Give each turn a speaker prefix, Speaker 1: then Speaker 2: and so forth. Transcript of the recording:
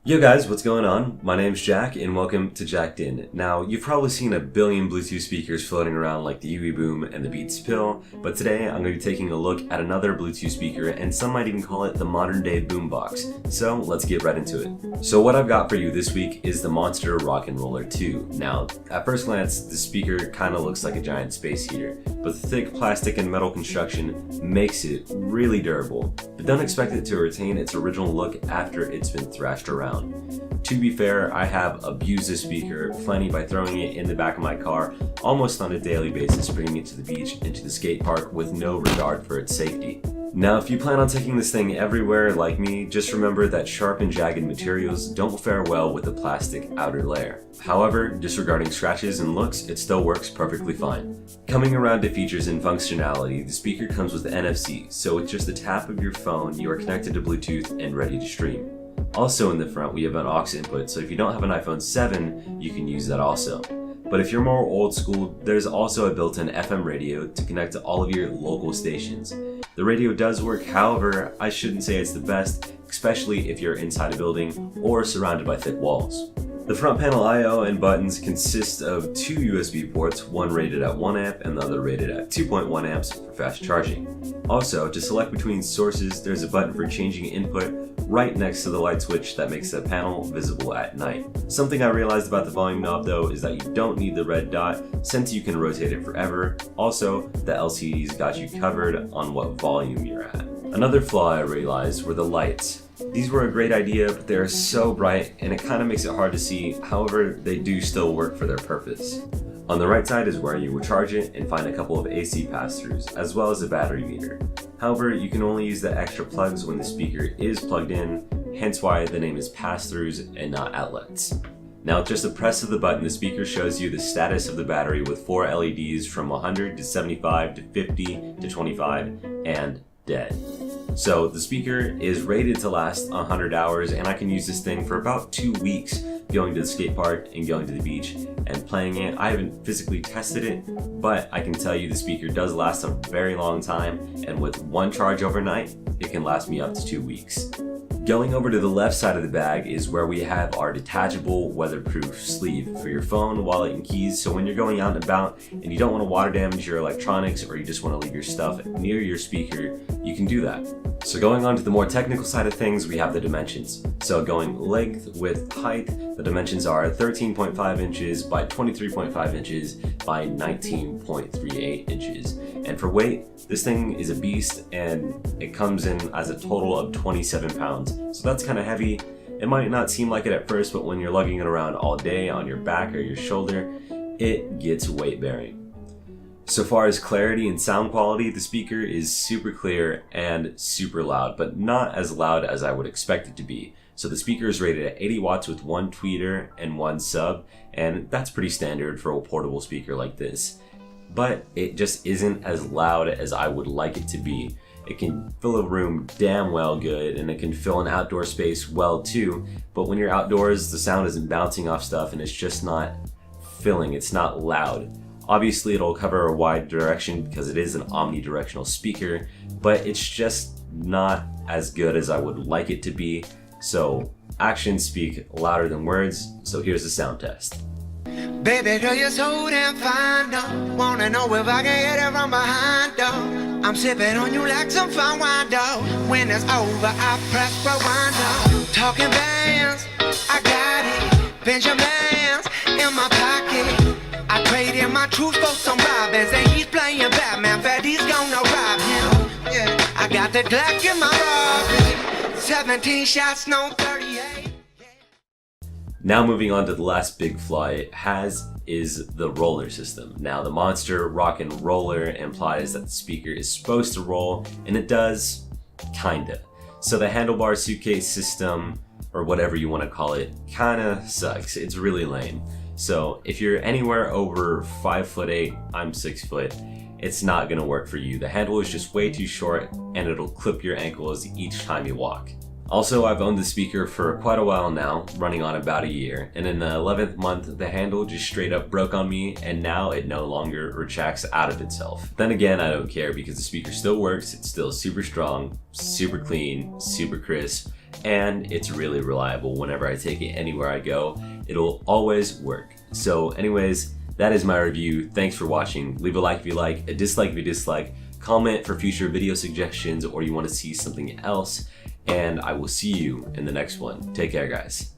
Speaker 1: Yo guys, what's going on? My name's Jack and welcome to Jacked In. Now, you've probably seen a billion Bluetooth speakers floating around like the UV Boom and the Beats Pill, but today I'm going to be taking a look at another Bluetooth speaker, and some might even call it the modern day boombox. So let's get right into it. So what I've got for you this week is the Monster Rock and Roller 2. Now, at first glance, the speaker kind of looks like a giant space heater, but the thick plastic and metal construction makes it really durable. But don't expect it to retain its original look after it's been thrashed around. To be fair, I have abused this speaker plenty by throwing it in the back of my car almost on a daily basis, bringing it to the beach and to the skate park with no regard for its safety. Now, if you plan on taking this thing everywhere like me, just remember that sharp and jagged materials don't fare well with the plastic outer layer. However, disregarding scratches and looks, it still works perfectly fine. Coming around to features and functionality, the speaker comes with NFC, so with just the tap of your phone, you are connected to Bluetooth and ready to stream. Also in the front, we have an aux input, so if you don't have an iPhone 7, you can use that also. But if you're more old school, there's also a built-in FM radio to connect to all of your local stations. The radio does work, however, I shouldn't say it's the best, especially if you're inside a building or surrounded by thick walls. The front panel I/O and buttons consist of two USB ports, one rated at 1 amp and the other rated at 2.1 amps for fast charging. Also, to select between sources, there's a button for changing input right next to the light switch that makes the panel visible at night. Something I realized about the volume knob though is that you don't need the red dot since you can rotate it forever. Also, the LCD's got you covered on what volume you're at. Another flaw I realized were the lights. These were a great idea, but they're so bright and it kind of makes it hard to see, however, they do still work for their purpose. On the right side is where you would charge it and find a couple of AC pass-throughs, as well as a battery meter. However, you can only use the extra plugs when the speaker is plugged in, hence why the name is pass-throughs and not outlets. Now, with just a press of the button, the speaker shows you the status of the battery with 4 LEDs from 100 to 75 to 50 to 25 and dead. So the speaker is rated to last 100 hours and I can use this thing for about 2 weeks going to the skate park and going to the beach and playing it. I haven't physically tested it, but I can tell you the speaker does last a very long time, and with one charge overnight, it can last me up to 2 weeks. Going over to the left side of the bag is where we have our detachable weatherproof sleeve for your phone, wallet, and keys, so when you're going out and about and you don't want to water damage your electronics or you just want to leave your stuff near your speaker, you can do that. So going on to the more technical side of things, we have the dimensions. So going length, width, height, the dimensions are 13.5 inches by 23.5 inches by 19.38 inches. And for weight, this thing is a beast and it comes in as a total of 27 pounds. So that's kind of heavy. It might not seem like it at first, but when you're lugging it around all day on your back or your shoulder, it gets weight bearing. So far as clarity and sound quality, the speaker is super clear and super loud, but not as loud as I would expect it to be. So the speaker is rated at 80 watts with 1 tweeter and 1 sub, and that's pretty standard for a portable speaker like this. But it just isn't as loud as I would like it to be. It can fill a room damn well good, and it can fill an outdoor space well too, but when you're outdoors, the sound isn't bouncing off stuff and it's just not filling, it's not loud. Obviously, it'll cover a wide direction because it is an omnidirectional speaker, but it's just not as good as I would like it to be. So actions speak louder than words, so here's the sound test.
Speaker 2: Baby girl, you're so damn fine, though. Wanna know if I can get it from behind, though. I'm sipping on you like some fine wine, though. When it's over, I press rewind, though. Talking bands, I got it. Benjamins in my pocket. I traded my truth for some robins, and he's playing Batman. Fatty's gonna rob him. Yeah, I got the Glock in my Robin. 17 shots, no 38.
Speaker 1: Now moving on to the last big flaw it has is the roller system. Now the Monster Rock and Roller implies that the speaker is supposed to roll, and it does, kinda. So the handlebar suitcase system, or whatever you want to call it, kinda sucks. It's really lame. So if you're anywhere over 5'8", I'm 6 foot, it's not gonna work for you. The handle is just way too short and it'll clip your ankles each time you walk. Also, I've owned the speaker for quite a while now, running on about a year, and in the 11th month, the handle just straight up broke on me, and now it no longer retracts out of itself. Then again, I don't care because the speaker still works, it's still super strong, super clean, super crisp, and it's really reliable. Whenever I take it anywhere I go, it'll always work. So anyways, that is my review. Thanks for watching. Leave a like if you like, a dislike if you dislike, comment for future video suggestions or you want to see something else, and I will see you in the next one. Take care, guys.